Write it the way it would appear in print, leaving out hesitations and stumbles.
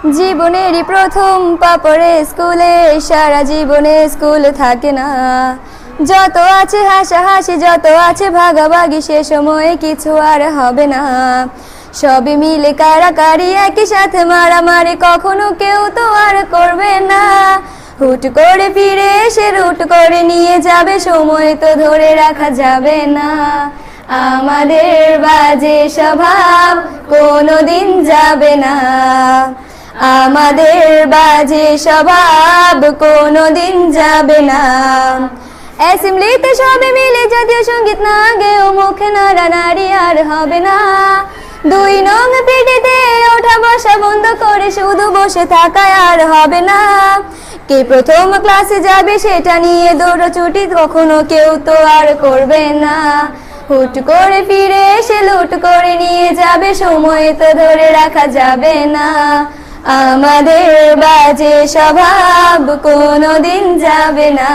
জীবনেরই প্রথম পা পড়ে স্কুলে, সারা জীবনে স্কুল থাকে না। যত আছে হাসাহাসি, যত আছে ভাগাভাগি, সে সময়ে কিছু আর হবে না। সবে মিলে কারাকারি, একই সাথে মারামারি, কখনো কেউ তো আর করবে না। হুট করে ফিরে এসে রুট করে নিয়ে যাবে, সময় তো ধরে রাখা যাবে না। আমাদের বাজে স্বভাব কোনোদিন যাবে না, আমাদের বাজে স্বভাব কোনোদিন যাবে না। অ্যাসেম্বলিতে সবে মিলে জাতীয় সঙ্গীত না গেয়েও মুখে নাড়ানাড়ি আর হবে না। 2 নং পিটিতে ওঠা বসা বন্ধ করে শুধু বসে থাকায় আর হবে না। কে প্রথম ক্লাসে যাবে সেটা নিয়ে দৌড়ছুটি কখনো কেউ তো আর করবে না। হুট করে ফিরে এসে লুট করে নিয়ে যাবে, সময় তো ধরে রাখা যাবে না। আমাদের বাজে স্বভাব কোনোদিন যাবে না।